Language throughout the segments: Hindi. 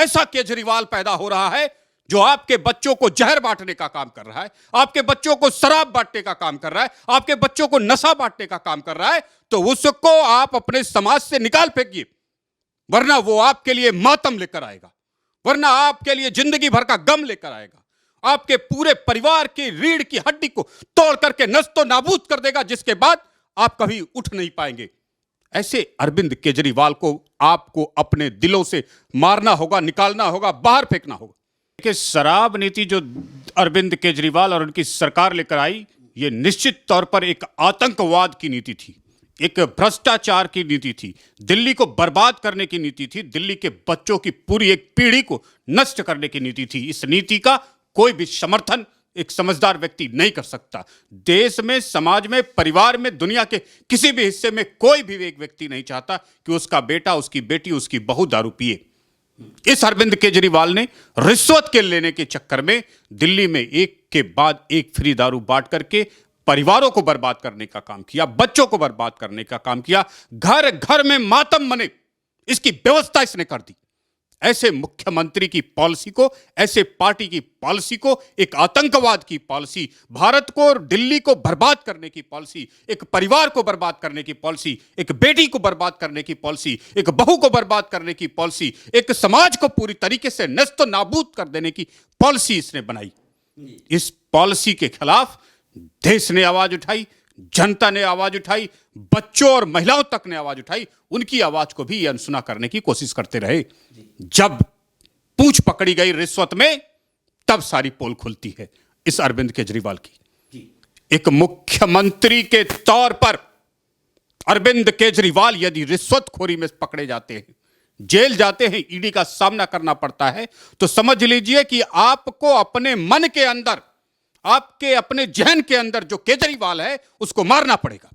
ऐसा केजरीवाल पैदा हो रहा है जो आपके बच्चों को जहर बांटने का काम कर रहा है, आपके बच्चों को शराब बांटने का काम कर रहा है, आपके बच्चों को नशा बांटने का काम कर रहा है, तो उसको आप अपने समाज से निकाल फेंकिए, वरना वो आपके लिए मातम लेकर आएगा, वरना आपके लिए जिंदगी भर का गम लेकर आएगा, आपके पूरे परिवार की रीढ़ की हड्डी को तोड़ करके नस्तो नाबूद कर देगा, जिसके बाद आप कभी उठ नहीं पाएंगे। ऐसे अरविंद केजरीवाल को आपको अपने दिलों से मारना होगा, निकालना होगा, बाहर फेंकना होगा। देखिए, शराब नीति जो अरविंद केजरीवाल और उनकी सरकार लेकर आई, ये निश्चित तौर पर एक आतंकवाद की नीति थी, एक भ्रष्टाचार की नीति थी, दिल्ली को बर्बाद करने की नीति थी, दिल्ली के बच्चों की पूरी एक पीढ़ी को नष्ट करने की नीति थी। इस नीति का कोई भी समर्थन एक समझदार व्यक्ति नहीं कर सकता। देश में, समाज में, परिवार में, दुनिया के किसी भी हिस्से में कोई भी एक व्यक्ति नहीं चाहता कि उसका बेटा, उसकी बेटी, उसकी बहू दारू पिए। इस अरविंद केजरीवाल ने रिश्वत के लेने के चक्कर में दिल्ली में एक के बाद एक फ्री दारू बांट करके परिवारों को बर्बाद करने का काम किया, बच्चों को बर्बाद करने का काम किया, घर घर में मातम मने, इसकी व्यवस्था इसने कर दी। ऐसे मुख्यमंत्री की पॉलिसी को, ऐसे पार्टी की पॉलिसी को, एक आतंकवाद की पॉलिसी, भारत को और दिल्ली को बर्बाद करने की पॉलिसी, एक परिवार को बर्बाद करने की पॉलिसी, एक बेटी को बर्बाद करने की पॉलिसी, एक बहू को बर्बाद करने की पॉलिसी, एक समाज को पूरी तरीके से नस्त नाबूद कर देने की पॉलिसी इसने बनाई। इस पॉलिसी के खिलाफ देश ने आवाज उठाई, जनता ने आवाज उठाई, बच्चों और महिलाओं तक ने आवाज उठाई, उनकी आवाज को भी अनसुना करने की कोशिश करते रहे। जब पूंछ पकड़ी गई रिश्वत में, तब सारी पोल खुलती है इस अरविंद केजरीवाल की। एक मुख्यमंत्री के तौर पर अरविंद केजरीवाल यदि रिश्वतखोरी में पकड़े जाते हैं, जेल जाते हैं, ईडी का सामना करना पड़ता है, तो समझ लीजिए कि आपको अपने मन के अंदर, आपके अपने जहन के अंदर जो केजरीवाल है उसको मारना पड़ेगा,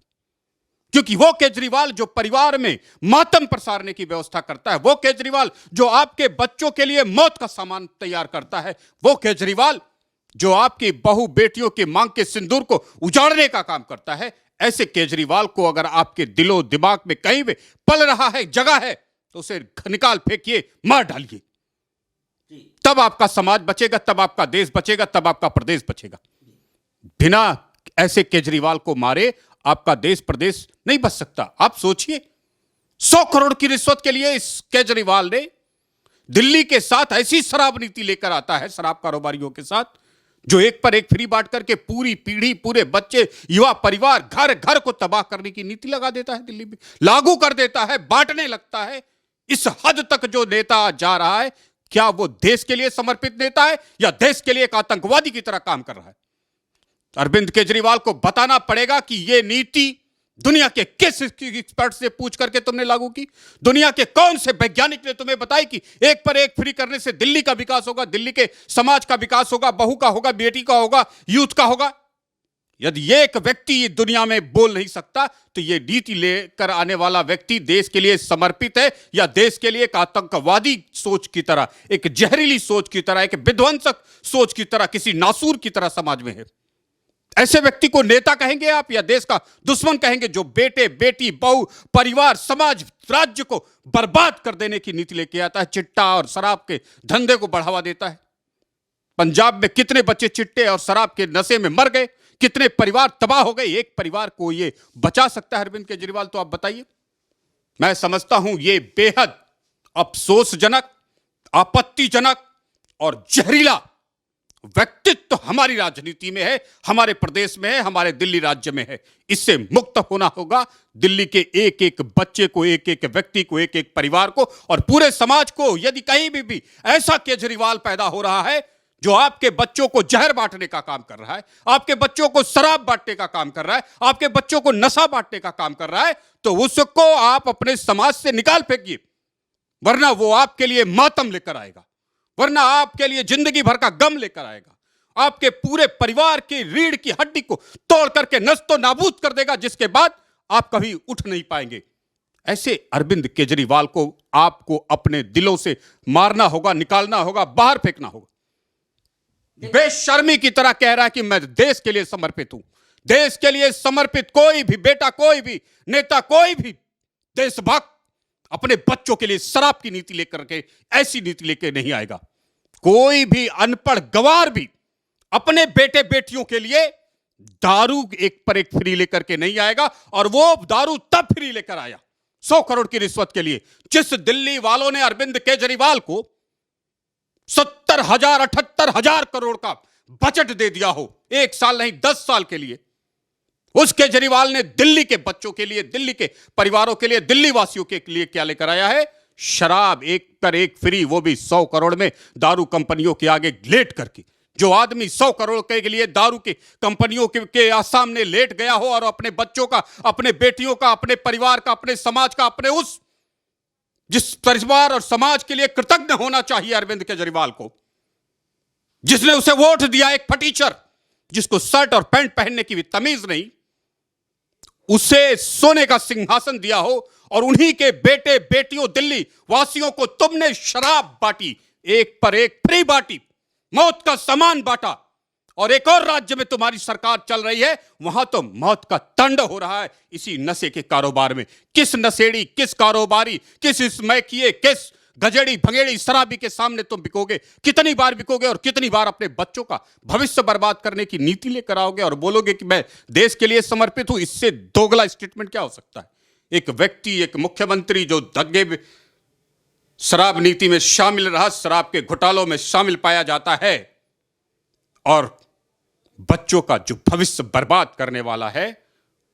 क्योंकि वो केजरीवाल जो परिवार में मातम प्रसारने की व्यवस्था करता है, वो केजरीवाल जो आपके बच्चों के लिए मौत का सामान तैयार करता है, वो केजरीवाल जो आपकी बहू बेटियों की मांग के सिंदूर को उजाड़ने का काम करता है, ऐसे केजरीवाल को अगर आपके दिलो दिमाग में कहीं भी पल रहा है, जगह है, तो उसे निकाल फेंकिए, मार डालिए। तब आपका समाज बचेगा, तब आपका देश बचेगा, तब आपका प्रदेश बचेगा। बिना ऐसे केजरीवाल को मारे आपका देश प्रदेश नहीं बच सकता। आप सोचिए, 100 करोड़ की रिश्वत के लिए इस केजरीवाल ने दिल्ली के साथ ऐसी शराब नीति लेकर आता है, शराब कारोबारियों के साथ, जो एक पर एक फ्री बांट करके पूरी पीढ़ी, पूरे बच्चे, युवा परिवार, घर घर को तबाह करने की नीति लगा देता है, दिल्ली में लागू कर देता है, बांटने लगता है। इस हद तक जो नेता जा रहा है, क्या वो देश के लिए समर्पित नेता है या देश के लिए एक आतंकवादी की तरह काम कर रहा है? अरविंद केजरीवाल को बताना पड़ेगा कि यह नीति दुनिया के किस एक्सपर्ट से पूछ करके तुमने लागू की, दुनिया के कौन से वैज्ञानिक ने तुम्हें बताई कि एक पर एक फ्री करने से दिल्ली का विकास होगा, दिल्ली के समाज का विकास होगा, बहू का होगा, बेटी का होगा, यूथ का होगा। यदि एक व्यक्ति दुनिया में बोल नहीं सकता, तो यह नीति लेकर आने वाला व्यक्ति देश के लिए समर्पित है या देश के लिए एक आतंकवादी सोच की तरह, एक जहरीली सोच की तरह, एक विध्वंसक सोच की तरह, किसी नासूर की तरह समाज में है। ऐसे व्यक्ति को नेता कहेंगे आप या देश का दुश्मन कहेंगे, जो बेटे, बेटी, बहू, परिवार, समाज, राज्य को बर्बाद कर देने की नीति लेके आता है, चिट्टा और शराब के धंधे को बढ़ावा देता है। पंजाब में कितने बच्चे चिट्टे और शराब के नशे में मर गए, कितने परिवार तबाह हो गए। एक परिवार को ये बचा सकता है अरविंद केजरीवाल? तो आप बताइए। मैं समझता हूं ये बेहद अफसोसजनक, आपत्तिजनक और जहरीला व्यक्तित्व हमारी राजनीति में है, हमारे प्रदेश में है, हमारे दिल्ली राज्य में है। इससे मुक्त होना होगा। दिल्ली के एक एक बच्चे को, एक एक व्यक्ति को, एक एक परिवार को और पूरे समाज को। यदि कहीं भी ऐसा केजरीवाल पैदा हो रहा है जो आपके बच्चों को जहर बांटने का काम कर रहा है, आपके बच्चों को शराब बांटने का काम कर रहा है, आपके बच्चों को नशा बांटने का काम कर रहा है, तो उसको आप अपने समाज से निकाल फेंकिए, वरना वो आपके लिए मातम लेकर आएगा, वरना आपके लिए जिंदगी भर का गम लेकर आएगा, आपके पूरे परिवार की रीढ़ की हड्डी को तोड़ करके नस्तो नाबूद कर देगा, जिसके बाद आप कभी उठ नहीं पाएंगे। ऐसे अरविंद केजरीवाल को आपको अपने दिलों से मारना होगा, निकालना होगा, बाहर फेंकना होगा। बेशर्मी की तरह कह रहा है कि मैं देश के लिए समर्पित हूं। देश के लिए समर्पित कोई भी बेटा, कोई भी नेता, कोई भी देशभक्त अपने बच्चों के लिए शराब की नीति लेकर के, ऐसी नीति लेकर नहीं आएगा। कोई भी अनपढ़ गवार भी अपने बेटे बेटियों के लिए दारू एक पर एक फ्री लेकर के नहीं आएगा। और वो दारू तब फ्री लेकर आया 100 करोड़ की रिश्वत के लिए, जिस दिल्ली वालों ने अरविंद केजरीवाल को 70,000 78,000 करोड़ का बजट दे दिया हो, 1 साल नहीं 10 साल के लिए। उस केजरीवाल ने दिल्ली के बच्चों के लिए, दिल्ली के परिवारों के लिए, दिल्ली वासियों के लिए क्या लेकर आया है? शराब एक पर एक फ्री, वो भी 100 करोड़ में दारू कंपनियों के आगे लेट करके। जो आदमी 100 करोड़ के लिए दारू की कंपनियों के सामने लेट गया हो और अपने बच्चों का, अपने बेटियों का, अपने परिवार का, अपने समाज का, अपने उस जिस परिवार और समाज के लिए कृतज्ञ होना चाहिए अरविंद केजरीवाल को, जिसने उसे वोट दिया, एक फटीचर जिसको शर्ट और पैंट पहनने की भी तमीज नहीं, उसे सोने का सिंहासन दिया हो और उन्हीं के बेटे बेटियों दिल्ली वासियों को तुमने शराब बांटी, एक पर एक फ्री बांटी, मौत का सामान बांटा। और एक और राज्य में तुम्हारी सरकार चल रही है, वहां तो मौत का दंड हो रहा है इसी नशे के कारोबार में। किस नशेड़ी, किस कारोबारी, किस स्मैकिए, किस गजेड़ी भंगेड़ी शराबी के सामने तुम बिकोगे? कितनी बार बिकोगे और कितनी बार अपने बच्चों का भविष्य बर्बाद करने की नीति लेकर आओगे और बोलोगे कि मैं देश के लिए समर्पित हूं? इससे दोगला स्टेटमेंट क्या हो सकता है? एक व्यक्ति, एक मुख्यमंत्री जो दंगे शराब नीति में शामिल रहा, शराब के घोटालों में शामिल पाया जाता है और बच्चों का जो भविष्य बर्बाद करने वाला है,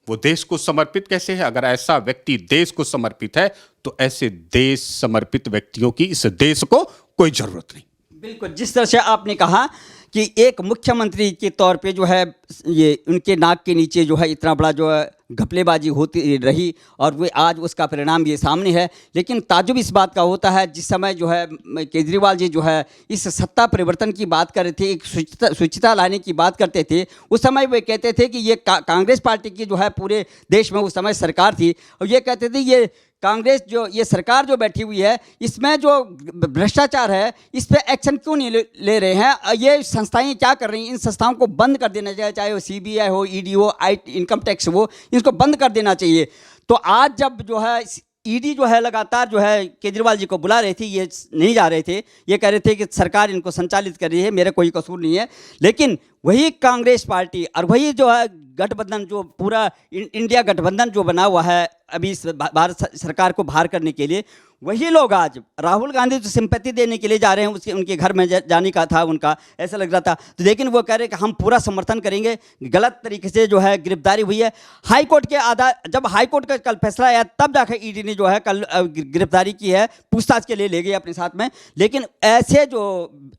वो देश को समर्पित कैसे है? अगर ऐसा व्यक्ति देश को समर्पित है तो ऐसे देश समर्पित व्यक्तियों की इस देश को कोई जरूरत नहीं। बिल्कुल, जिस तरह से आपने कहा कि एक मुख्यमंत्री के तौर पे जो है ये उनके नाक के नीचे जो है इतना बड़ा जो है घपलेबाजी होती रही और वो आज उसका परिणाम ये सामने है। लेकिन ताज्जुब इस बात का होता है, जिस समय जो है केजरीवाल जी जो है इस सत्ता परिवर्तन की बात कर रहे थे, एक शुचिता लाने की बात करते थे, उस समय वे कहते थे कि ये कांग्रेस पार्टी की जो है पूरे देश में उस समय सरकार थी और ये कहते थे ये कांग्रेस जो ये सरकार जो बैठी हुई है इसमें जो भ्रष्टाचार है इस पर एक्शन क्यों नहीं ले रहे हैं, ये संस्थाएं क्या कर रही हैं, इन संस्थाओं को बंद कर देना चाहिए, चाहे वो सीबीआई हो, ईडी हो, इनकम टैक्स हो, इसको बंद कर देना चाहिए। तो आज जब जो है ईडी जो है लगातार जो है केजरीवाल जी को बुला रही थी, ये नहीं जा रहे थे, ये कह रहे थे कि सरकार इनको संचालित कर रही है, मेरा कोई कसूर नहीं है। लेकिन वही कांग्रेस पार्टी और वही जो है गठबंधन, जो पूरा इंडिया गठबंधन जो बना हुआ है अभी भारत सरकार को बाहर करने के लिए, वही लोग आज राहुल गांधी तो सिंपैथी देने के लिए जा रहे हैं, उसके उनके घर में जाने का था उनका, ऐसा लग रहा था। तो लेकिन वो कह रहे हैं कि हम पूरा समर्थन करेंगे। गलत तरीके से जो है गिरफ्तारी हुई है, हाई कोर्ट के आधार, जब हाई कोर्ट का कल फैसला आया तब जाकर ईडी ने जो है कल गिरफ्तारी की है, पूछताछ के लिए ले गई अपने साथ में। लेकिन ऐसे जो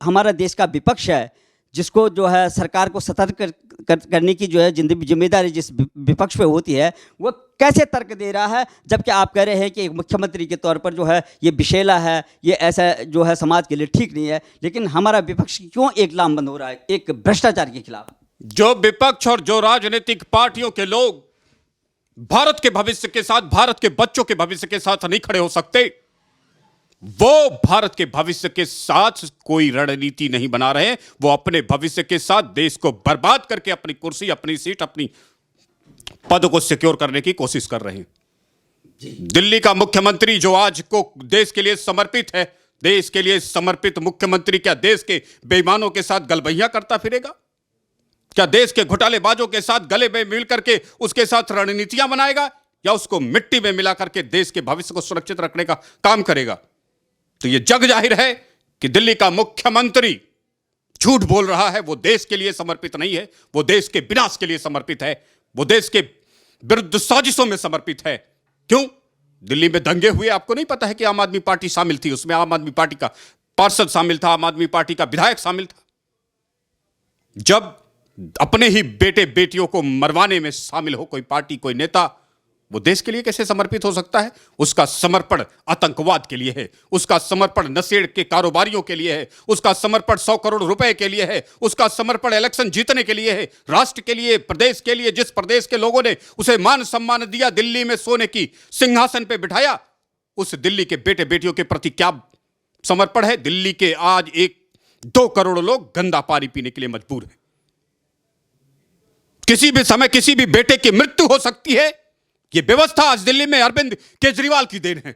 हमारा देश का विपक्ष है, जिसको जो है सरकार को सतर्क करने की जो है जिम्मेदारी जिस विपक्ष पे होती है, वो कैसे तर्क दे रहा है, जबकि आप कह रहे हैं कि एक मुख्यमंत्री के तौर पर जो है ये विषैला है, ये ऐसा जो है समाज के लिए ठीक नहीं है। लेकिन हमारा विपक्ष क्यों एक लामबंद हो रहा है एक भ्रष्टाचार के खिलाफ? जो विपक्ष और जो राजनीतिक पार्टियों के लोग भारत के भविष्य के साथ, भारत के बच्चों के भविष्य के साथ नहीं खड़े हो सकते, वो भारत के भविष्य के साथ कोई रणनीति नहीं बना रहे। वो अपने भविष्य के साथ देश को बर्बाद करके अपनी कुर्सी, अपनी सीट, अपनी पद को सिक्योर करने की कोशिश कर रहे हैं। दिल्ली का मुख्यमंत्री जो आज को देश के लिए समर्पित है, देश के लिए समर्पित मुख्यमंत्री क्या देश के बेईमानों के साथ गलबैया करता फिरेगा? क्या देश के घोटालेबाजों के साथ गले में मिल करके उसके साथ रणनीतियां बनाएगा, या उसको मिट्टी में मिला करके देश के भविष्य को सुरक्षित रखने का काम करेगा? तो यह जग जाहिर है कि दिल्ली का मुख्यमंत्री झूठ बोल रहा है। वो देश के लिए समर्पित नहीं है, वो देश के विनाश के लिए समर्पित है, वो देश के विरुद्ध साजिशों में समर्पित है। क्यों? दिल्ली में दंगे हुए, आपको नहीं पता है कि आम आदमी पार्टी शामिल थी, उसमें आम आदमी पार्टी का पार्षद शामिल था, आम आदमी पार्टी का विधायक शामिल था। जब अपने ही बेटे बेटियों को मरवाने में शामिल हो कोई पार्टी, कोई नेता, वो देश के लिए कैसे समर्पित हो सकता है? उसका समर्पण आतंकवाद के लिए है, उसका समर्पण नशे के कारोबारियों के लिए है, उसका समर्पण 100 करोड़ रुपए के लिए है, उसका समर्पण इलेक्शन जीतने के लिए है, राष्ट्र के लिए, प्रदेश के लिए। जिस प्रदेश के लोगों ने उसे मान सम्मान दिया, दिल्ली में सोने की सिंहासन पे बिठाया, उस दिल्ली के बेटे बेटियों के प्रति क्या समर्पण है? दिल्ली के आज 1-2 करोड़ लोग गंदा पानी पीने के लिए मजबूर हैं। किसी भी समय किसी भी बेटे की मृत्यु हो सकती है। यह व्यवस्था आज दिल्ली में अरविंद केजरीवाल की देन है।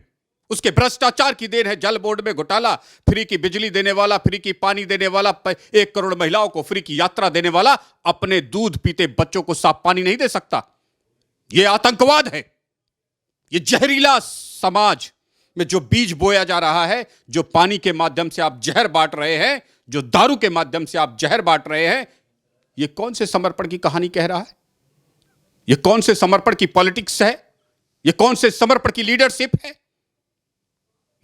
उसके भ्रष्टाचार की देन है। जल बोर्ड में घोटाला, फ्री की बिजली देने वाला, फ्री की पानी देने वाला, 1 करोड़ महिलाओं को फ्री की यात्रा देने वाला, अपने दूध पीते बच्चों को साफ पानी नहीं दे सकता। यह आतंकवाद है। यह जहरीला समाज में जो बीज बोया जा रहा है, जो पानी के माध्यम से आप जहर बांट रहे हैं, जो दारू के माध्यम से आप जहर बांट रहे हैं, यह कौन से समर्पण की कहानी कह रहा है? यह कौन से समर्पण की पॉलिटिक्स है? यह कौन से समर्पण की लीडरशिप है?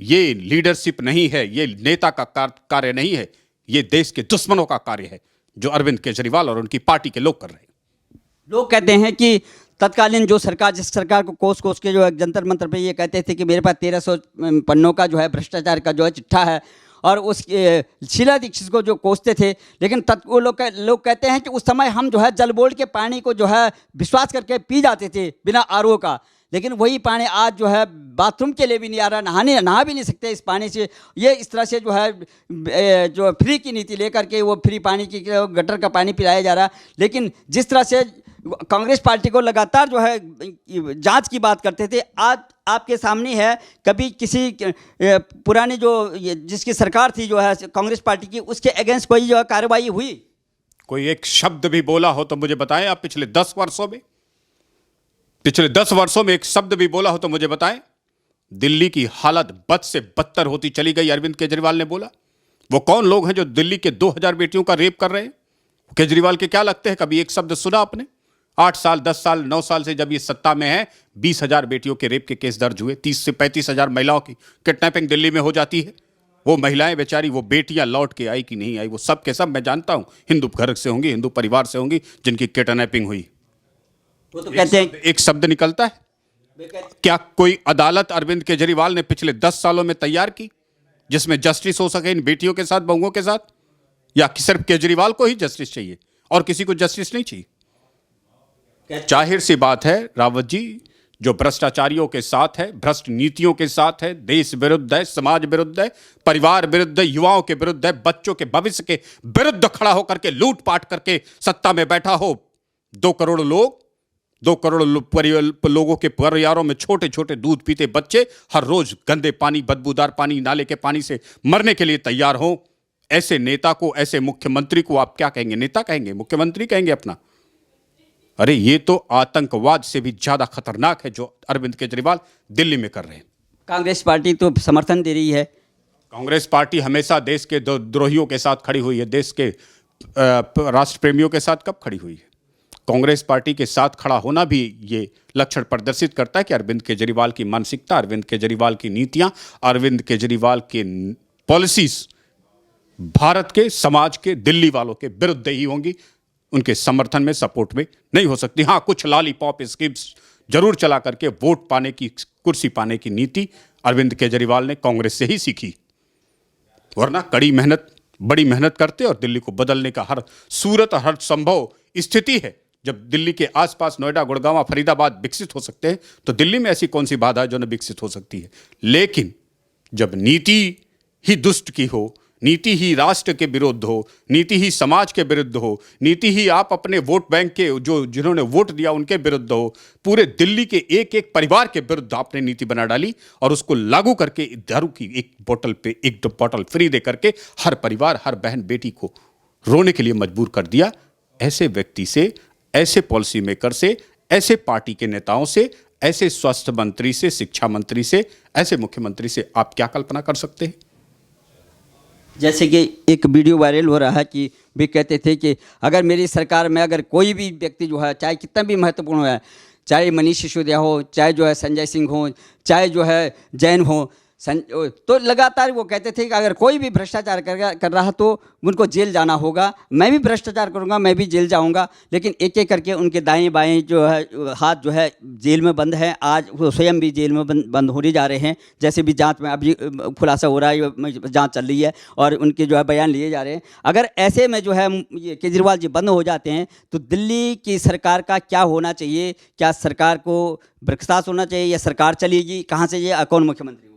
यह लीडरशिप नहीं है, यह नेता का कार्य नहीं है, यह देश के दुश्मनों का कार्य है, जो अरविंद केजरीवाल और उनकी पार्टी के लोग कर रहे हैं। लोग कहते हैं कि तत्कालीन जो सरकार, जिस सरकार को कोस कोस के जो है जंतर मंतर पे ये कहते थे कि मेरे पास 1300 पन्नों का जो है भ्रष्टाचार का जो है चिट्ठा है, और उस शीला दीक्षित को जो कोसते थे, लेकिन वो लोग कहते हैं कि उस समय हम जो है जल बोर्ड के पानी को जो है विश्वास करके पी जाते थे बिना आरओ का, लेकिन वही पानी आज जो है बाथरूम के लिए भी नहीं आ रहा, नहा भी नहीं सकते इस पानी से। ये इस तरह से जो है जो फ्री की नीति लेकर के वो फ्री पानी की गटर का पानी पिलाया जा रहा है। लेकिन जिस तरह से कांग्रेस पार्टी को लगातार जो है जांच की बात करते थे, आज आपके सामने है, कभी किसी पुरानी जो जिसकी सरकार थी जो है कांग्रेस पार्टी की, उसके अगेंस्ट कोई जो है कार्रवाई हुई? कोई एक शब्द भी बोला हो तो मुझे बताएं। आप पिछले 10 वर्षों में एक शब्द भी बोला हो तो मुझे बताएं। दिल्ली की हालत बद से बदतर होती चली गई, अरविंद केजरीवाल ने बोला। वो कौन लोग हैं जो दिल्ली के 2000 बेटियों का रेप कर रहे हैं? केजरीवाल के क्या लगते हैं? कभी एक शब्द सुना आपने? 8 साल, 10 साल, 9 साल से जब ये सत्ता में है, 20,000 बेटियों के रेप के केस दर्ज हुए। 30 से 35,000 महिलाओं की किडनैपिंग दिल्ली में हो जाती है। वो महिलाएं बेचारी, वो बेटियां लौट के आई कि नहीं आई, वो सब के सब मैं जानता हूं, हिंदू घर से होंगी, हिंदू परिवार से होंगी जिनकी किडनैपिंग हुई। वो तो कहते हैं एक शब्द निकलता है? क्या कोई अदालत अरविंद केजरीवाल ने पिछले 10 सालों में तैयार की जिसमें जस्टिस हो सके इन बेटियों के साथ, बहुओं के साथ? या सिर्फ केजरीवाल को ही जस्टिस चाहिए और किसी को जस्टिस नहीं चाहिए? जाहिर सी बात है रावत जी, जो भ्रष्टाचारियों के साथ है, भ्रष्ट नीतियों के साथ है, देश विरुद्ध है, समाज विरुद्ध है, परिवार विरुद्ध है, युवाओं के विरुद्ध है, बच्चों के भविष्य के विरुद्ध खड़ा होकर के लूटपाट करके सत्ता में बैठा हो। 2 करोड़ लोगों के परिवारों में छोटे छोटे दूध पीते बच्चे हर रोज गंदे पानी, बदबूदार पानी, नाले के पानी से मरने के लिए तैयार हो। ऐसे नेता को, ऐसे मुख्यमंत्री को आप क्या कहेंगे? नेता कहेंगे? मुख्यमंत्री कहेंगे अपना? अरे ये तो आतंकवाद से भी ज्यादा खतरनाक है जो अरविंद केजरीवाल दिल्ली में कर रहे हैं। कांग्रेस पार्टी तो समर्थन दे रही है। कांग्रेस पार्टी हमेशा देश के द्रोहियों के साथ खड़ी हुई है। देश के राष्ट्र प्रेमियों के साथ कब खड़ी हुई है? कांग्रेस पार्टी के साथ खड़ा होना भी ये लक्षण प्रदर्शित करता है कि अरविंद केजरीवाल की मानसिकता, अरविंद केजरीवाल की नीतियां, अरविंद केजरीवाल के पॉलिसीज भारत के समाज के, दिल्ली वालों के विरुद्ध ही होंगी, उनके समर्थन में, सपोर्ट में नहीं हो सकती। हां, कुछ लॉलीपॉप स्कीम्स जरूर चला करके वोट पाने की, कुर्सी पाने की नीति अरविंद केजरीवाल ने कांग्रेस से ही सीखी, वरना कड़ी मेहनत, बड़ी मेहनत करते और दिल्ली को बदलने का हर सूरत, हर संभव स्थिति है। जब दिल्ली के आसपास नोएडा, गुड़गांव, फरीदाबाद विकसित हो सकते हैं तो दिल्ली में ऐसी कौन सी बाधा है जो न विकसित हो सकती है? लेकिन जब नीति ही दुष्ट की हो, नीति ही राष्ट्र के विरुद्ध हो, नीति ही समाज के विरुद्ध हो, नीति ही आप अपने वोट बैंक के जो जिन्होंने वोट दिया उनके विरुद्ध हो, पूरे दिल्ली के एक एक परिवार के विरुद्ध आपने नीति बना डाली और उसको लागू करके दारू की एक बोतल फ्री दे करके हर परिवार, हर बहन बेटी को रोने के लिए मजबूर कर दिया। ऐसे व्यक्ति से, ऐसे पॉलिसी मेकर से, ऐसे पार्टी के नेताओं से, ऐसे स्वास्थ्य मंत्री से, शिक्षा मंत्री से, ऐसे मुख्यमंत्री से आप क्या कल्पना कर सकते हैं? जैसे कि एक वीडियो वायरल हो रहा है कि वे कहते थे कि अगर मेरी सरकार में अगर कोई भी व्यक्ति जो है, चाहे कितना भी महत्वपूर्ण हो, चाहे मनीष सिसोदिया हो, चाहे जो है संजय सिंह हो, चाहे जो है जैन हो, तो लगातार वो कहते थे कि अगर कोई भी भ्रष्टाचार कर रहा तो उनको जेल जाना होगा, मैं भी भ्रष्टाचार करूंगा, मैं भी जेल जाऊंगा। लेकिन एक एक करके उनके दाएं बाएं जो है हाथ जो है जेल में बंद है। आज वो स्वयं भी जेल में बंद होने जा रहे हैं। जैसे भी जांच में अभी खुलासा हो रहा है, जांच चल रही है और उनके जो है बयान लिए जा रहे हैं। अगर ऐसे में जो है ये केजरीवाल जी बंद हो जाते हैं तो दिल्ली की सरकार का क्या होना चाहिए? क्या सरकार को बर्खास्त होना चाहिए या सरकार चलेगी? कहाँ से ये कौन मुख्यमंत्री?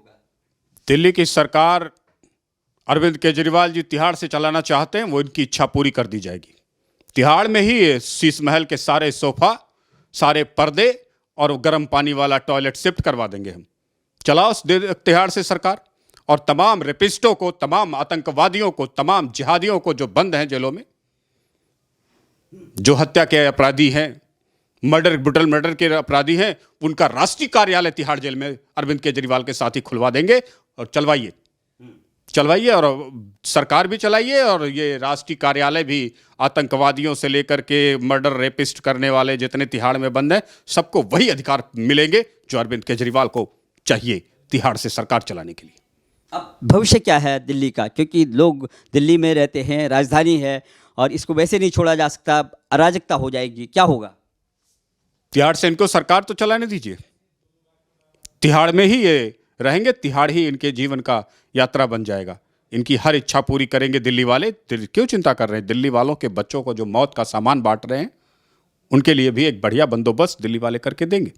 दिल्ली की सरकार अरविंद केजरीवाल जी तिहाड़ से चलाना चाहते हैं, वो इनकी इच्छा पूरी कर दी जाएगी। तिहाड़ में ही शीश महल के सारे सोफा, सारे पर्दे और गर्म पानी वाला टॉयलेट शिफ्ट करवा देंगे हम। चलाओ तिहाड़ से सरकार, और तमाम रेपिस्टों को, तमाम आतंकवादियों को, तमाम जिहादियों को जो बंद हैं जेलों में, जो हत्या के अपराधी हैं, ब्रुटल मर्डर के अपराधी हैं, उनका राष्ट्रीय कार्यालय तिहाड़ जेल में अरविंद केजरीवाल के साथ ही खुलवा देंगे। और चलवाइए और सरकार भी चलाइए, और ये राष्ट्रीय कार्यालय भी आतंकवादियों से लेकर के मर्डर रेपिस्ट करने वाले जितने तिहाड़ में बंद हैं, सबको वही अधिकार मिलेंगे जो अरविंद केजरीवाल को चाहिए तिहाड़ से सरकार चलाने के लिए। अब भविष्य क्या है दिल्ली का, क्योंकि लोग दिल्ली में रहते हैं, राजधानी है, और इसको वैसे नहीं छोड़ा जा सकता, अराजकता हो जाएगी, क्या होगा? तिहाड़ से इनको सरकार तो चलाने दीजिए, तिहाड़ में ही ये रहेंगे, तिहाड़ ही इनके जीवन का यात्रा बन जाएगा, इनकी हर इच्छा पूरी करेंगे दिल्ली वाले। क्यों चिंता कर रहे हैं? दिल्ली वालों के बच्चों को जो मौत का सामान बांट रहे हैं, उनके लिए भी एक बढ़िया बंदोबस्त दिल्ली वाले करके देंगे।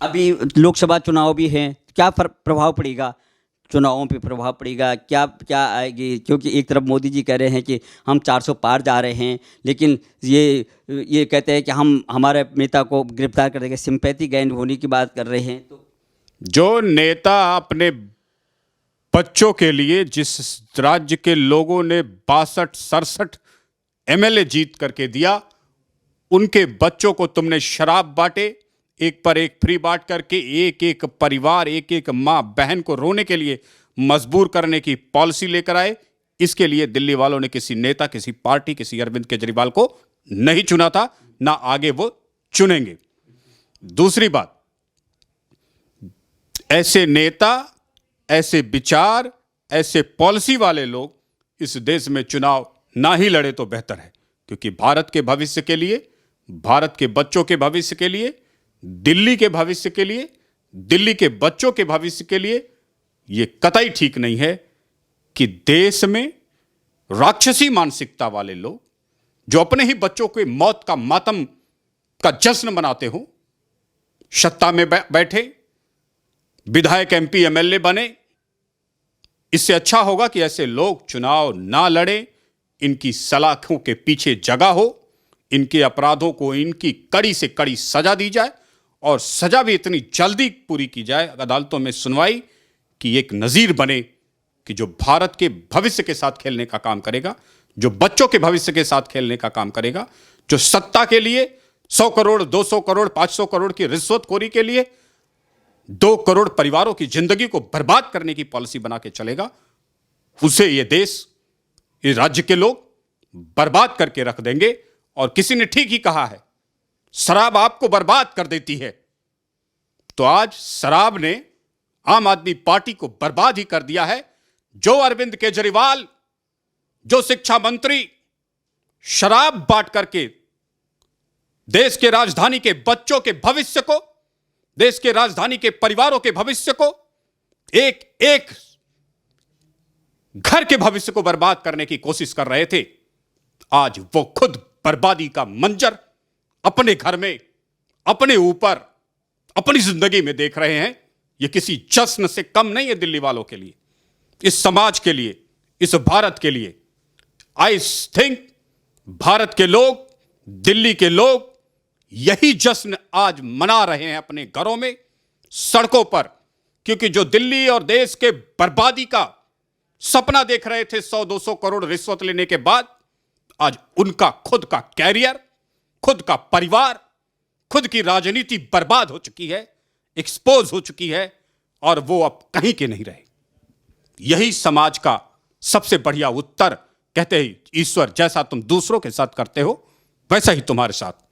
अभी लोकसभा चुनाव भी हैं, क्या प्रभाव पड़ेगा? चुनावों पे प्रभाव पड़ेगा, क्या आएगी? क्योंकि एक तरफ मोदी जी कह रहे हैं कि हम 400 पार जा रहे हैं, लेकिन ये कहते हैं कि हम हमारे नेता को गिरफ्तार कर देंगे, सिंपैथी गेन होने की बात कर रहे हैं। तो जो नेता अपने बच्चों के लिए, जिस राज्य के लोगों ने 62-67 MLA जीत करके दिया, उनके बच्चों को तुमने शराब बांटे, एक पर एक फ्री बांट करके एक एक परिवार, एक एक मां बहन को रोने के लिए मजबूर करने की पॉलिसी लेकर आए। इसके लिए दिल्ली वालों ने किसी नेता, किसी पार्टी, किसी अरविंद केजरीवाल को नहीं चुना था, ना आगे वो चुनेंगे। दूसरी बात, ऐसे नेता, ऐसे विचार, ऐसे पॉलिसी वाले लोग इस देश में चुनाव ना ही लड़े तो बेहतर है, क्योंकि भारत के भविष्य के लिए, भारत के बच्चों के भविष्य के लिए, दिल्ली के भविष्य के लिए, दिल्ली के बच्चों के भविष्य के लिए यह कतई ठीक नहीं है कि देश में राक्षसी मानसिकता वाले लोग, जो अपने ही बच्चों के मौत का मातम का जश्न मनाते हो, सत्ता में बैठे, विधायक, MP, MLA बने। इससे अच्छा होगा कि ऐसे लोग चुनाव ना लड़े, इनकी सलाखों के पीछे जगह हो, इनके अपराधों को इनकी कड़ी से कड़ी सजा दी जाए, और सजा भी इतनी जल्दी पूरी की जाए, अदालतों में सुनवाई, कि एक नजीर बने कि जो भारत के भविष्य के साथ खेलने का काम करेगा, जो बच्चों के भविष्य के साथ खेलने का काम करेगा, जो सत्ता के लिए 100 करोड़, 200 करोड़, 500 करोड़ की रिश्वतखोरी के लिए 2 करोड़ परिवारों की जिंदगी को बर्बाद करने की पॉलिसी बना के चलेगा, उसे ये देश, ये राज्य के लोग बर्बाद करके रख देंगे। और किसी ने ठीक ही कहा है, शराब आपको बर्बाद कर देती है। तो आज शराब ने आम आदमी पार्टी को बर्बाद ही कर दिया है। जो अरविंद केजरीवाल, जो शिक्षा मंत्री शराब बांट करके देश के राजधानी के बच्चों के भविष्य को, देश के राजधानी के परिवारों के भविष्य को, एक एक घर के भविष्य को बर्बाद करने की कोशिश कर रहे थे, आज वो खुद बर्बादी का मंजर अपने घर में, अपने ऊपर, अपनी जिंदगी में देख रहे हैं। यह किसी जश्न से कम नहीं है दिल्ली वालों के लिए, इस समाज के लिए, इस भारत के लिए। आई थिंक भारत के लोग, दिल्ली के लोग यही जश्न आज मना रहे हैं अपने घरों में, सड़कों पर, क्योंकि जो दिल्ली और देश के बर्बादी का सपना देख रहे थे 100-200 करोड़ रिश्वत लेने के बाद, आज उनका खुद का कैरियर, खुद का परिवार, खुद की राजनीति बर्बाद हो चुकी है, एक्सपोज हो चुकी है, और वो अब कहीं के नहीं रहे। यही समाज का सबसे बढ़िया उत्तर। कहते हैं ईश्वर, जैसा तुम दूसरों के साथ करते हो, वैसा ही तुम्हारे साथ